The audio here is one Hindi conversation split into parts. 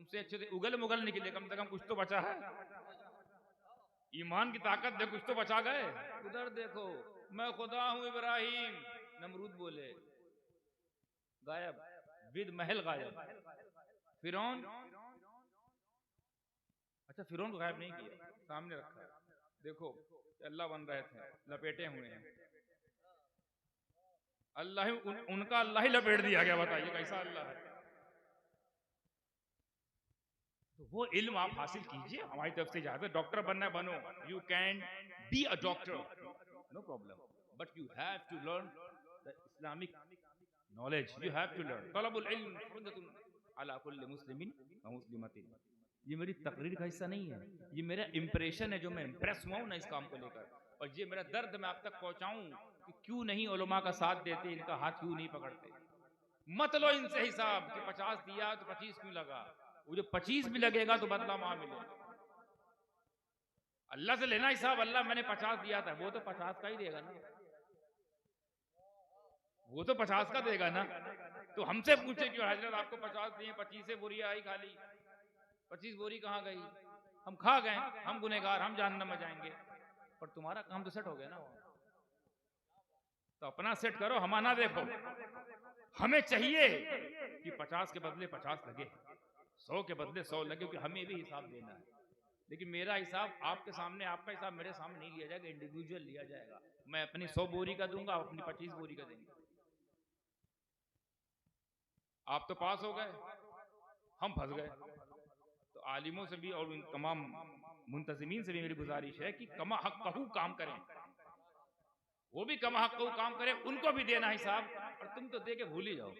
तुमसे अच्छे से उगल मुगल निकले, कम से कम कुछ तो बचा है। ईमान की ताकत दे, कुछ तो बचा गए। उधर देखो, मैं खुदा हूं इब्राहिम, नमरूद बोले, गायब, विद महल गायब। फिरौन, अच्छा फिरौन को गायब नहीं किया, सामने रखा है। देखो अल्लाह बन रहे थे, लपेटे हुए हैं अल्लाह उनका अल्लाह ही लपेट दिया गया। बताइए कैसा अल्लाह है। तो वो इल्म आप हासिल कीजिए, हमारी तरफ से इजाजत। डॉक्टर बनना बनो, you can be a doctor, no problem, but you have to learn the Islamic knowledge. You have to learn तलबुल इल्म फर्दतुन अला कुल्लि मुस्लिमिन व मुस्लिमतिन। ये मेरी तकरीर का हिस्सा नहीं है, ये मेरा इंप्रेशन है, जो मैं इंप्रेस हुआ हूं ना इस काम को लेकर। और ये मेरा दर्द मैं आप तक पहुंचाऊं कि क्यों नहीं उलमा का साथ देते, इनका हाथ क्यों नहीं पकड़ते। मत लो इनसे हिसाब कि 50 दिया तो 25 क्यों लगा। वो जो 25 भी लगेगा तो बदला वहां मिलेगा। अल्लाह से लेना हिसाब, अल्लाह मैंने 50 दिया था, वो तो 50 का ही देगा ना, वो तो 50 का देगा ना। तो हमसे पूछे कि हजरत आपको 50 दिए, 25 से बोरी आई खाली, 25 बोरी कहाँ गई, हम खा गए, हम गुनहगार, हम जहन्नम में जाएंगे। पर तुम्हारा काम तो सेट हो गया ना, तो अपना सेट करो, हम ना देखो। हमें चाहिए कि 50 के बदले 50 लगे, 100 के बदले 100 लगे, क्योंकि हमें भी हिसाब देना है। लेकिन मेरा हिसाब आपके सामने, आपका हिसाब मेरे सामने नहीं लिया जाएगा, इंडिविजुअल लिया जाएगा। मैं अपनी 100 बोरी का दूंगा, आप अपनी 25 बोरी का देंगे। आप तो पास हो गए, हम फंस गए। तो आलिमों से भी और तमाम मुंतजिमीन से भी मेरी गुजारिश है कि कमा हक कहू काम करें, वो भी कमा हक कहू काम करें, उनको भी देना हिसाब। और तुम तो दे के भूल ही जाओ,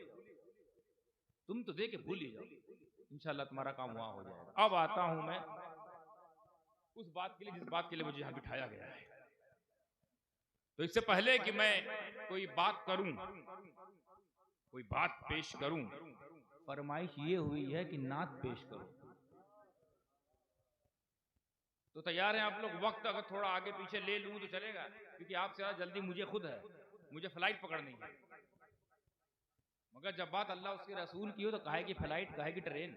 तुम तो दे के भूल ही जाओ, इंशाल्लाह तुम्हारा काम वहां हो जाएगा। अब आता हूं मैं उस बात के लिए जिस बात के लिए मुझे यहां बिठाया गया है। तो इससे पहले कि मैं कोई बात करूं, कोई बात पेश करूं, फरमाइश ये हुई है कि नात पेश करो। तो तैयार हैं आप लोग? वक्त अगर थोड़ा आगे पीछे ले लूं तो चलेगा, क्योंकि आपसे ज्यादा जल्दी मुझे खुद है, मुझे फ्लाइट पकड़नी है। मगर जब बात अल्लाह उसके रसूल की हो तो काहे की फ्लाइट, काहे की ट्रेन।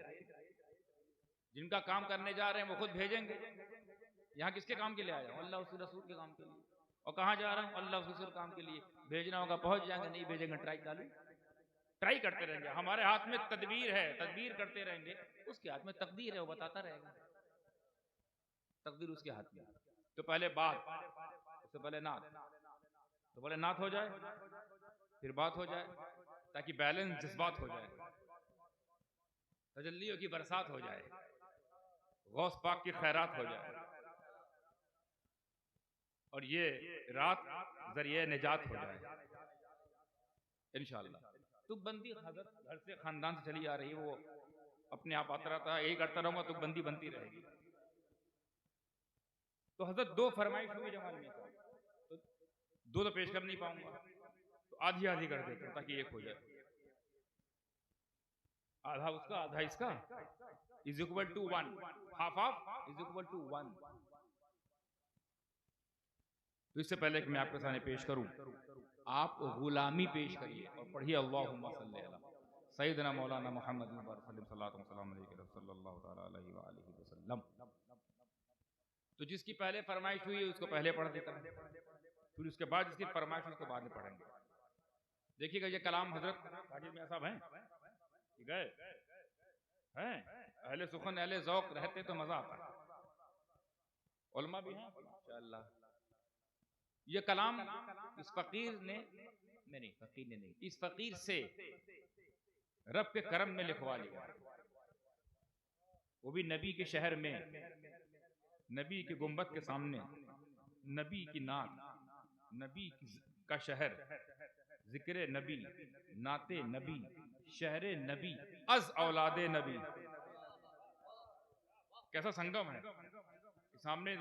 जिनका काम करने जा रहे हैं वो खुद भेजेंगे। यहाँ किसके काम के लिए आया हूं? अल्लाह उसके रसूल के काम के लिए। और कहाँ जा रहा हूँ? अल्लाह उसके रसूल काम के लिए। भेजना होगा पहुंच जाएंगे, नहीं भेजेंगे ट्राई चालू, ट्राई करते रहेंगे। हमारे हाथ में तदबीर है, तदबीर करते रहेंगे। उसके हाथ में तकदीर है, वो बताता रहेगा, तकदीर उसके हाथ में। तो पहले बात, उससे पहले नात, तो पहले नात हो जाए फिर बात हो जाए, ताकि बैलेंस जज्बात हो जाए, तजल्लियों की बरसात हो जाए, गौस पाक की खैरात हो जाए, और ये रात जरिए निजात हो जाए इंशाअल्लाह। तुकबंदी हजरत घर से खानदान से चली आ रही है, वो अपने आप आता रहता है, यही करता रहूंगा, तुकबंदी बनती रहेगी। तो हजरत दो फरमाइश हुई जमाल में, तो दो तो पेश कर नहीं पाऊंगा, तो आधी आधी कर देता हूं ताकि एक हो जाए। आधा उसका आधा इसका, is equal to 1, half half is equal to 1। तो इससे पहले कि मैं आपके सामने पेश करूं, आप गुलामी पेश करिए और पढ़िए अल्लाहुम्मा सल्ली अला सय्यदना मौलाना मुहम्मद सल्लल्लाहु अलैहि वसल्लम। तो जिसकी पहले फरमाइश हुई है उसको पहले पढ़ देता हूं, फिर उसके बाद जिसकी फरमाइश उसको बाद में पढ़ेंगे। देखिएगा ये कलाम हजरत हाजी मियां साहब हैं, ठीक है, अहले सुखन अहले ज़ौक़ रहते तो मजा आता है, उलमा भी हैं माशाअल्लाह। ये कलाम इस फकीर ने, नहीं फकीर ने नहीं, इस फकीर से रब के करम में लिखवा लिया, वो भी नबी के शहर में, नबी के गुंबद के सामने, नबी की नात, नबी का शहर, जिक्र नबी, नाते नबी, शहर नबी, अज औलादे नबी। कैसा संगम है, सामने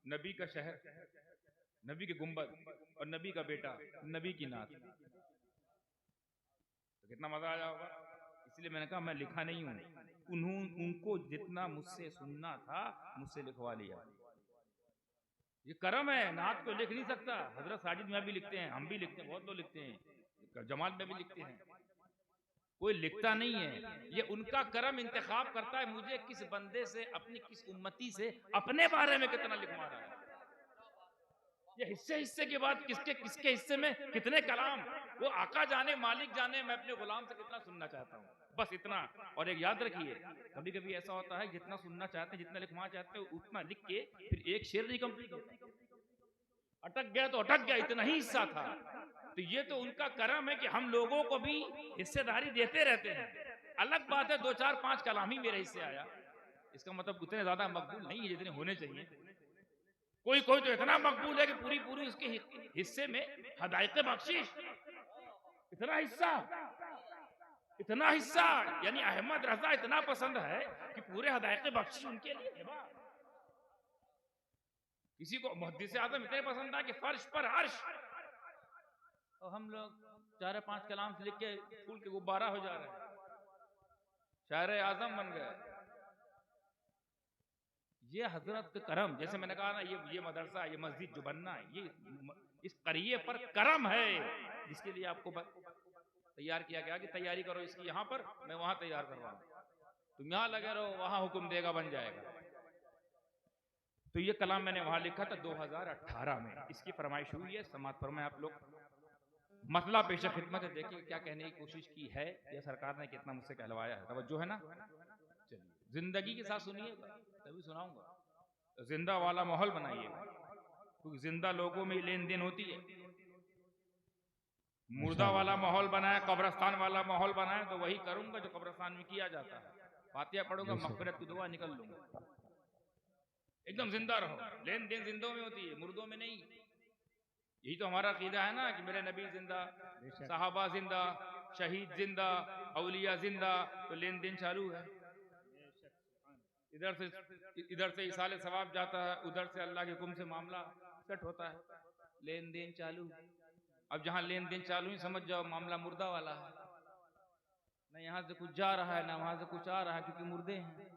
नबी का शहर, नबी के गुंबद, और नबी का बेटा, नबी की नात। तो कितना मजा आया होगा। इसलिए मैंने कहा मैं लिखा नहीं हूं, उनको जितना मुझसे सुनना था मुझसे लिखवा लिया। ये करम है, नात को लिख नहीं सकता। हजरत साजिद में भी लिखते हैं, हम भी लिखते हैं, बहुत लोग लिखते हैं, जमाल में भी लिखते हैं, कोई लिखता नहीं है, ये उनका करम इंतखाब करता है मुझे किस बंदे से, अपनी किस उम्मती से अपने बारे में कितना लिखवा रहा है। ये हिस्से हिस्से के बाद किसके किसके हिस्से में कितने कलाम, वो आका जाने मालिक जाने, मैं अपने गुलाम से कितना सुनना चाहता हूँ, बस इतना। और एक याद रखिए, कभी कभी ऐसा होता है जितना सुनना चाहते हैं, जितना लिखवा चाहते हैं, उतना लिख के फिर एक शेर नहीं कंप्लीट होता, अटक गया तो अटक गया, इतना ही हिस्सा था। तो ये तो उनका करम है कि हम लोगों को भी हिस्सेदारी देते रहते हैं। अलग बात है 2 4 5 कलाम ही मेरे हिस्से आया, इसका मतलब उतने ज्यादा मकबूल नहीं है जितने होने चाहिए। कोई कोई तो इतना मकबूल है कि पूरी पूरी उसके हिस्से में हदायत बख्शिश, इतना हिस्सा, इतना हिस्सा, यानी अहमद रजा इतना पसंद है कि पूरे हदायत बख्शिश उनके लिए है। किसी को मुहद्दिस आज़म इतने पसंद है कि फर्श पर अर्श, और हम लोग 4 5 कलाम लिख के फूल के गुब्बारा हो जा रहे हैं, शायर आजम बन गए। ये हजरत का करम, जैसे मैंने कहा ना, ये मदरसा, ये मस्जिद जो बनना है, ये इस करिए पर करम है, जिसके लिए आपको तैयार किया गया कि तैयारी करो इसकी, यहाँ पर मैं वहां तैयार कर रहा हूं, तुम यहाँ लगे रहो, वहां हुक्म देगा बन जाएगा। तो ये कलाम मैंने वहां लिखा था 2018 में, इसकी फरमाइश हुई है, समाज पर मैं आप लोग मसला पेशा खिदमत है, देखिए क्या कहने की कोशिश की है या सरकार ने कितना मुझसे कहलवाया है, तवज्जो है ना। चलिए जिंदगी के साथ सुनिएगा, तभी सुनाऊंगा। जिंदा वाला माहौल बनाइएगा, क्योंकि जिंदा लोगों में लेन देन होती है। मुर्दा वाला माहौल बनाए, कब्रस्तान वाला माहौल बनाए, तो वही करूंगा जो कब्रस्तान में किया जाता है। फातिहा पढ़ूंगा, मगफिरत की दुआ निकल लूंगा। एकदम जिंदा रहो, लेन देन जिंदों में होती है, मुर्दों में नहीं। यही तो हमारा अकीदा है ना कि मेरे नबी जिंदा, सहाबा जिंदा, शहीद जिंदा, औलिया जिंदा, तो लेन देन चालू है। इधर से इसाले सवाब जाता है, उधर से अल्लाह के हुक्म से मामला सेट होता है, लेन देन चालू। अब जहां लेन देन चालू ही समझ जाओ मामला मुर्दा वाला है, ना यहां से कुछ जा रहा है ना वहां से कुछ आ रहा है, क्योंकि मुर्दे हैं।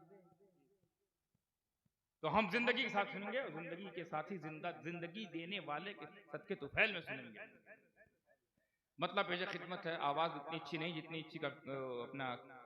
तो हम जिंदगी के साथ सुनेंगे, और जिंदगी के साथ ही जिंदगी देने वाले के सदके तुफैल में सुनेंगे। मतलब पेशा खिदमत है, आवाज इतनी अच्छी नहीं जितनी अच्छी अपना